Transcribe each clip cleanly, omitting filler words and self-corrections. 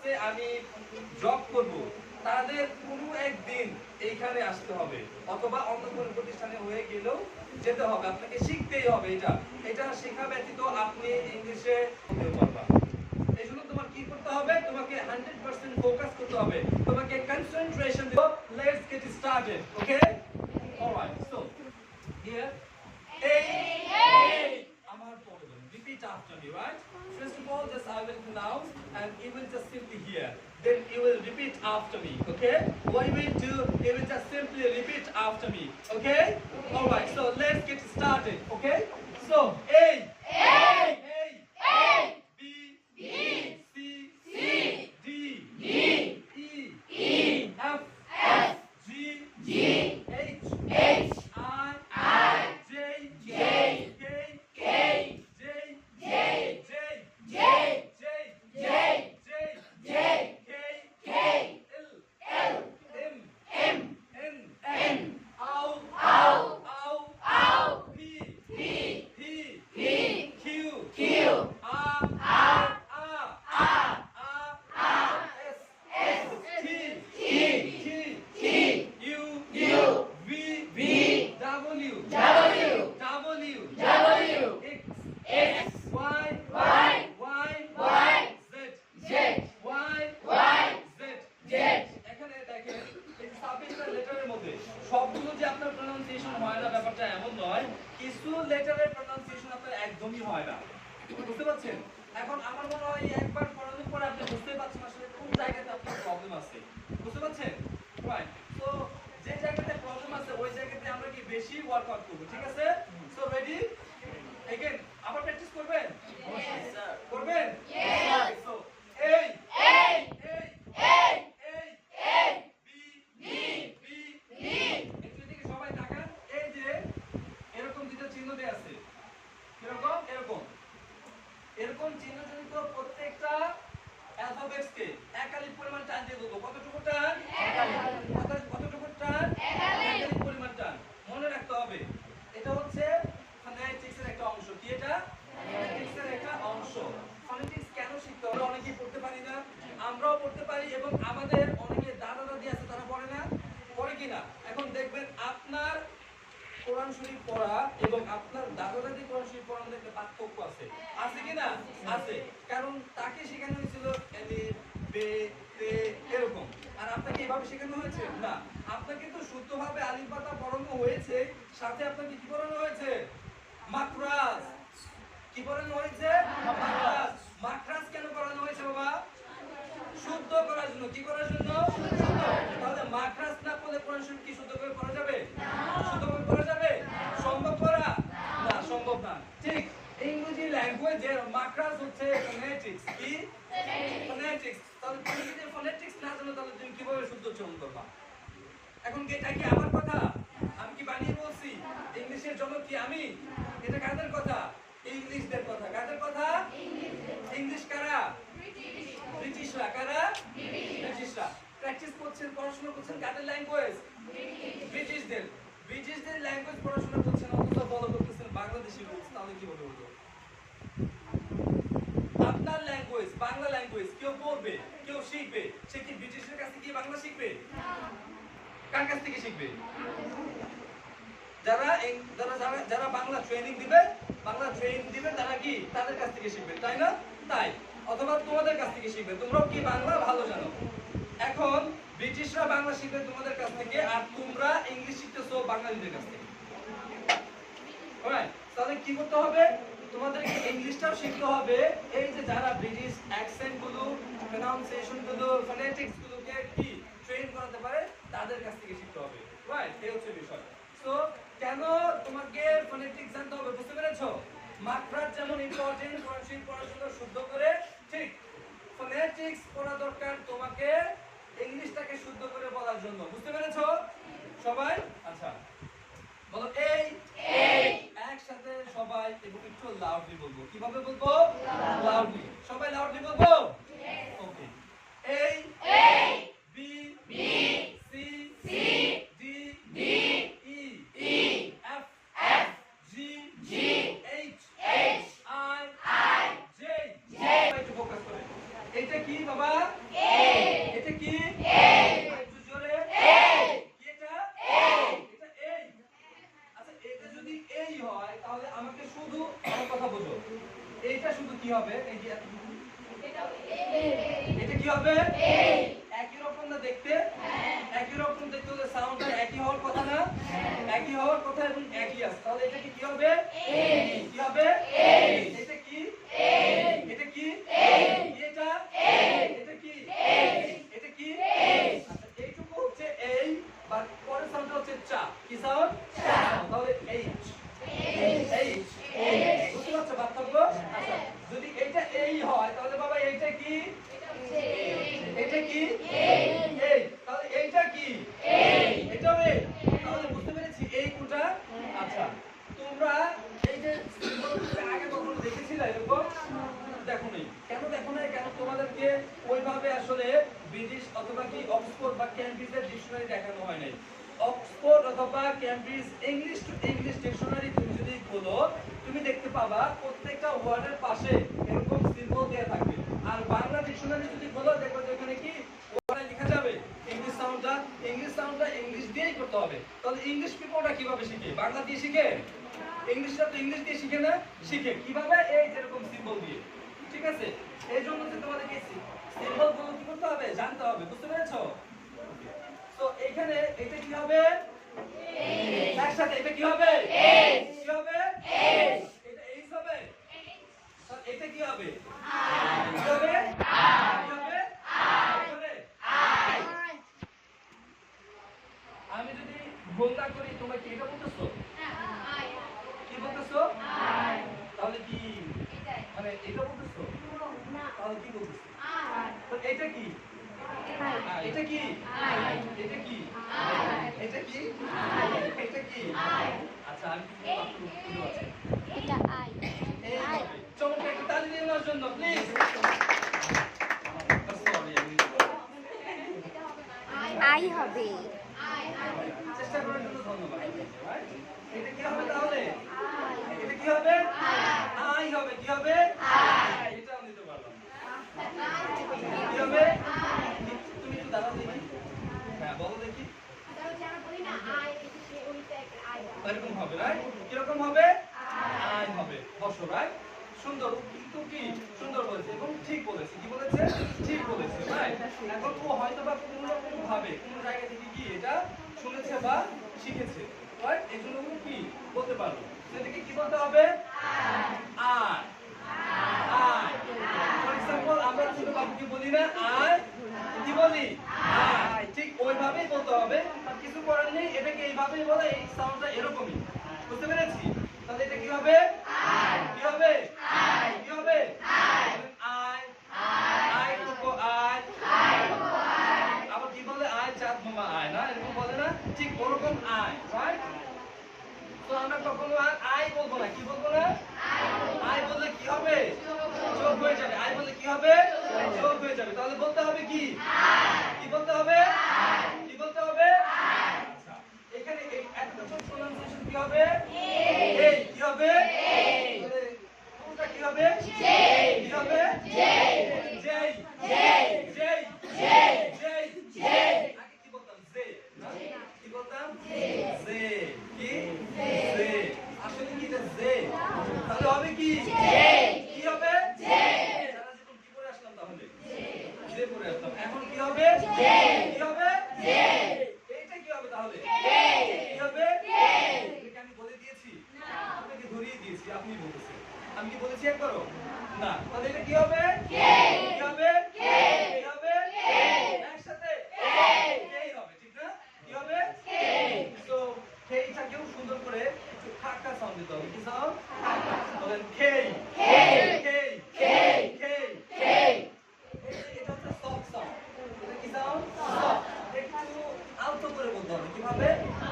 হচ্ছে আমি জব করব, তাদের কোনো একদিন এইখানে আসতে হবে অথবা অন্য কোনো প্রতিষ্ঠানে হয়ে গেলেও যেতে হবে, আপনাকে শিখতেই হবে। এটা শেখা ব্যতীত আপনি ইংলিশে বলতে পারবা। এই জন্য তোমার কি করতে হবে, তোমাকে 100% ফোকাস করতে হবে, তোমাকে কনসেন্ট্রেশন দিতে হবে। Let's get started, okay? Alright, so here Amar Pogadon. Repeat after me, right? First of all, just I will pronounce and you will just simply hear. Then you will repeat after me, okay? What you will do, you will just simply repeat after me, okay? Alright, so let's get started, okay? So, A, B, C, D, E, F, G, H, I, J, K, সবগুলো যে আপনার pronunciation হয় না ব্যাপারটা এমন নয়, কিছু লেটারের pronunciation আপনার একদমই হয় না, বুঝতে পারছেন? এখন আমার মনে হয় একবার পড়ানোর পরে আপনি বুঝতে পারছেন আসলে কোন জায়গাতে আপনার প্রবলেম আছে, বুঝতে পারছেন? রাইট, তো যে জায়গাতে প্রবলেম আছে ওই জায়গাতে আমরা কি বেশি ওয়ার্কআউট করব, ঠিক আছে? সো রেডি এগেইন, আবার প্র্যাকটিস করবেন? অবশ্যই স্যার, করবেন? ইয়েস। সো এই এরকম চিহ্নজনিত প্রত্যেকটা অ্যালফাবেটসকে একালিক পরিমাণ টান দিয়ে দেবো। কতটুকু টান? কতটুকু টান? একালিক পরিমাণ টান। মনে রাখতে হবে এটা হচ্ছে ফনেটিক্সের একটা অংশ। কি এটা? ফনেটিক্সের একটা অংশ। ফনেটিক্স কেন শিখতে হবে? অনেকেই পড়তে পারি না, আমরাও পড়তে পারি এবং আমাদের অনেকে দাদা দাদি আছে তারা পড়ে না, পড়ে কিনা? এখন দেখবেন আপনার কোরআন শরীফ পড়া এবং আপনার দাদা দাদি কোরআন শরীফ পড়ার মধ্যে একটা পার্থক্য আছে, আছে কি না? আছে, কারণ তাকে শেখানো হয়েছিল এলিফ বে তে এরকম, আর আপনাকে এভাবে শেখানো হয়েছে না। আপনাকে তো শুদ্ধভাবে আলিফ বা তা পড়ানো হয়েছে, সাথে আপনাকে কি পড়ানো হয়েছে? মাখরাজ। কি পড়ানো হয়েছে? মাখরাজ। মাখরাজ কেন পড়ানো হয়েছে বাবা? শুদ্ধ করার জন্য। কি করার জন্য? শুদ্ধ। তাহলে মাখরাজ না পড়লে কোরআন শরীফ কি শুদ্ধ করে পড়া যাবে? শুদ্ধভাবে পড়া যাবে? সম্ভব করা? না, সম্ভব না। ঠিক ইংরেজি ল্যাঙ্গুয়েজের মাখরাজ হচ্ছে ফনেটিক্স। কি? ফনেটিক্স। তাহলে তুমি যদি ফনেটিক্স না জানো তাহলে তুমি কিভাবে শুদ্ধ উচ্চারণ করবা? এখন এটা কি আমার কথা? আমি কি বানিয়ে বলছি? ইংলিশের জন্য কি আমি? এটা কাদের কথা? ইংলিশদের কথা। কাদের কথা? ইংলিশ কারা? ব্রিটিশরা। কারা? ব্রিটিশরা। প্র্যাকটিস করছেন, পড়াশোনা করছেন কাদের ল্যাঙ্গুয়েজ? ব্রিটিশদের। ব্রিটিশদের ল্যাঙ্গুয়েজ পড়াশোনা করছেন অথচ ফলো করতেছেন বাংলাদেশি রুলস, তাহলে কি হবে বলতো? আপনার ল্যাঙ্গুয়েজ বাংলা ল্যাঙ্গুয়েজ কেউ পড়বে, কেউ শিখবে, সে কি ব্রিটিশের কাছে গিয়ে বাংলা শিখবে? কার কাছ থেকে শিখবে? যারা যারা বাংলা ট্রেনিং দিবে, বাংলা ট্রেনিং দিবে তারা কি তাদের কাছ থেকে শিখবে, তাই না? তাই, অথবা তোমাদের কাছ থেকে শিখবে, তোমরাও কি বাংলা ভালো জানো। এখন ব্রিটিশরা বাংলা শিখবে তোমাদের কাছ থেকে, আর তোমরা ইংলিশ শিখতেছো বাঙালিদের কাছ থেকে। অলরাইট, তাহলে কি করতে হবে? তোমাদেরকে ইংলিশটাও শিখতে হবে। এই যে যারা ব্রিটিশ অ্যাকসেন্ট গুলো, প্রনাউন্সিয়েশন গুলো, ফনেটিক্স গুলোকে কি ট্রেন করাতে পারে তাদের কাছ থেকে শিখতে হবে। রাইট, এই হচ্ছে বিষয়। সো কেন তোমাকে ফনেটিক্স জানতে হবে বুঝতে পেরেছো? মাখরাজ যেমন ইম্পর্টেন্ট কোরআন শরীফ পড়াশোনা শুদ্ধ করে, ঠিক ফনেটিক্স পড়া দরকার তোমাকে ইংলিশটাকে শুদ্ধ করে বলার জন্য। বুঝতে পেরেছো সবাই? আচ্ছা, বলো এই একসাথে সবাই এবং একটু লাউডলি বলবো। কিভাবে বলবো? লাউডলি। সবাই লাউডলি বলবো? ওকে। এই B C D E F G H I J. একটু ফোকাস করে। এটা কি বাবা? কি হবে একই রকম না দেখতে একই রকম দেখতে হলে সাউন্ডটা একই হওয়ার কথা না একই হওয়ার কথা এবং একই আছে তাহলে এটা কি হবে কি হবে এটা কি এটা কি এটা এটা কি এটা কি আচ্ছা এইটুকু হচ্ছে এই বা পরের সাউন্ডটা হচ্ছে চা কি সাউন্ড চা তাহলে এইচ এইচ বুঝতে পারছো পার্থক্য আচ্ছা যদি এটা এই হয় তাহলে বাবা এইটা কি এটা কি এই তাহলে এইটা কি এটা হবে তাহলে বুঝতে পেরেছি এই কোনটা আচ্ছা তোমরা এই যে আগে কখনো দেখেছিলে এরকম দেখো নাই কেন দেখো নাই কেন তোমাদেরকে ওইভাবে আসলে ব্রিটিশ অথবা কি অক্সফোর্ড বা ক্যামব্রিজের ডিকশনারি দেখানো হয় নাই অক্সফোর্ড অথবা Cambridge English to English dictionary তুমি যদি খোলো তুমি দেখতে পাবা প্রত্যেকটা ওয়ার্ডের পাশে এরকম সিম্বল দেয়া থাকবে আর বাংলা ডিকশনারি যদি খোলো দেখো যে এখানে কি ওয়ার্ডে লেখা যাবে ইংলিশ সাউন্ডটা ইংলিশ দিয়েই করতে হবে তাহলে ইংলিশ পিপলটা কিভাবে শিখে বাংলা দিয়ে শিখে ইংলিশটা তো ইংলিশ দিয়ে শিখে না শিখে কিভাবে এই যেরকম সিম্বল দিয়ে ঠিক আছে এই জন্য যে তোমাদেরকে সিম্বল গুলো কি করতে হবে জানতে হবে বুঝতে পেরেছো তো এখানে এটা কি হবে একসাথে এটা কি হবে কি হবে এটা এইচ হবে এটা কি হবে কি হবে কি হবে আমি যদি ভুল না করি তোমরা কি এটা বলতেছো কি বলতেছো তাহলে কি মানে এটা বলতেছো তাহলে কি বলতেছো তো এটা কি এটা কি এটা কি এটা কি এটা কি আচ্ছা আমি এটা আই চমৎকার একটা তালি দিন আমার জন্য প্লিজ আই হবে চেষ্টা করার জন্য ধন্যবাদ এটা কি হবে তাহলে এটা কি হবে আই হবে কি হবে এটা আমি দিতে পারলাম কি হবে তুমি একটু দাঁড়াও দেখি হ্যাঁ বলো দেখি এরকম হবে রাইট কিরকম হবে আই হবে বসো রাইট সুন্দর কিন্তু কি সুন্দর বলেছে এবং ঠিক বলেছে কি বলেছে ঠিক বলেছে রাইট এখন ও হয়তো বা কোনো রকম ভাবে কোন জায়গা থেকে কি এটা শুনেছে বা শিখেছে রাইট এজন্য ও কি বলতে পারলো সেটাকে কি বলতে হবে আই আই ফর এক্সাম্পল আমরা ছোট বাবুকে বলি না আই কি বলি আই ঠিক ওইভাবেই বলতে হবে আর কিছু করার নেই এটাকে এইভাবেই বলে এই সাউন্ডটা এরকমই বুঝতে পেরেছি তাহলে এটা কি হবে কি হবে কি হবে আই আই টুকু আই আবার কি বলে আই চাঁদ মামা আয় না এরকম বলে না ঠিক ওরকম আই রাইট তো আমরা কখনো আর আই বলবো না কি বলবো না আই বললে কি হবে চোখ হয়ে যাবে আই বললে কি হবে চোখ হয়ে যাবে তাহলে বলতে হবে কি কি বলতে হবে কি বলতে হবে আচ্ছা এখানে এই এতটা ছোট প্রনাউন্সিয়েশন কি হবে এই কি হবে কোনটা কি হবে কি হবে জেই জেই জেই জেই জেই আগে কি বলতাম জে কি বলতাম জে কি জে আসলে কি এটা জে তাহলে হবে কি কি হবে সারা জীবন কি করে আসলাম তাহলে জে পরে আসলাম এখন কি হবে কি হবে এইটা কি হবে তাহলে কি হবে এটাকে আমি বলে দিয়েছি আপনাকে ধরিয়ে দিয়েছি আপনি বলেছেন আমি কি বলেছি একবারও না তাহলে এটা কি হবে কি হবে কি হবে একসাথে এই হবে ঠিক না কি হবে তো এইটাকেও সুন্দর করে একটু খাকা সাউন্ড দিতে হবে কি সাউন্ড বলেন খেই খেই খেই খেই খেই এটা হচ্ছে সফট সাউন্ড এটা কি সাউন্ড সফট একটু আলতো করে বলতে হবে কিভাবে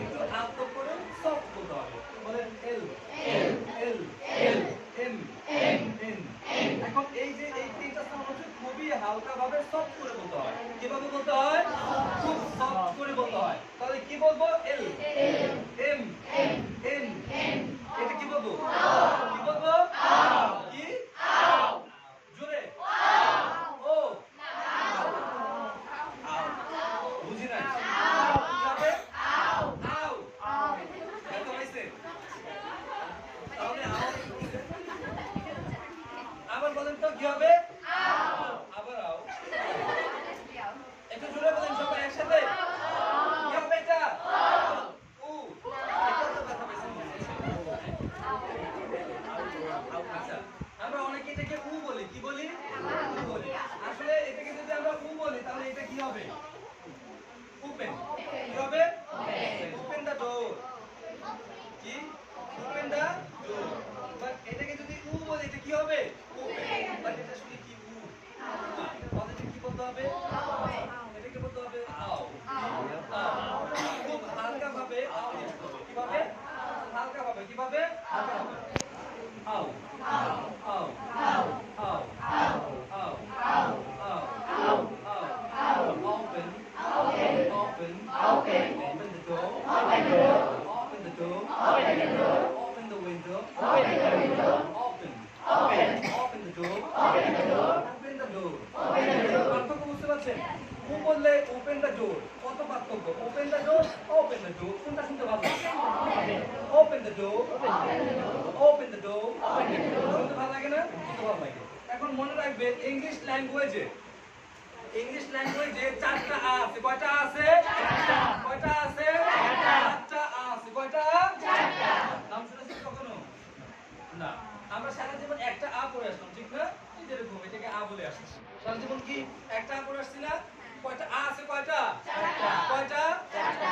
একটু আলতো করে সফট বলতে হবে বলেন এল এল এল এল এম এম এন এখন এই যে এই তিনটা সাউন্ড হচ্ছে খুবই হালকা ভাবে সফট করে বলতে হয় কিভাবে বলতে হয় খুব সফট করে বলতে হয় তাহলে কি বলবো এল এম এন এটা কি বলবো কি বলবো কি জোরে ও বুঝি না কি হবে আউ এত হইছে তাহলে আবার বলেন তো কি হবে আবার আউ হবে ওপেন কি হবে ওপেন দ্য ডোর কি ওপেন দ্য ডোর বাট এটাকে যদি উ বলি এটা কি হবে ওপেন বাট এটা শুনি কি উ আমাদের কি বলতে হবে এটাকে বলতে হবে আও খুব হালকা ভাবে আও লিখতে হবে কিভাবে হালকা ভাবে কিভাবে হালকা ভাবে আও আও আও আও আও আও আও আও open open open the door open the door open the window open open the door open the door পার্থক্য বুঝতে পারছেন ও বললে ওপেন দ্য ডোর কত পার্থক্য open the door open the door কোনটা শুনতে ভালো open the door open the door শুনতে ভালো লাগে না শুনতে ভালো লাগে এখন মনে রাখবেন ইংলিশ ল্যাঙ্গুয়েজে চারটা আ আছে কয়টা আছে কয়টা আছে চারটা আ আছে কয়টা চারটা নাম শুনেছেন কখনো না আমরা সারা জীবন একটা আ পড়ে আসলাম ঠিক না এই যেরকম এটাকে আ বলে আসছি সারা জীবন কি একটা আ পড়ে আসছি না কয়টা আ আছে কয়টা চারটা কয়টা চারটা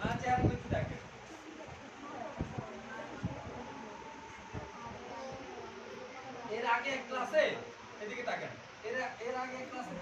আচ্ছা আর একটু দেখেন এর আগে এক ক্লাসে এদিকে তাকান এর আগে এক ক্লাসে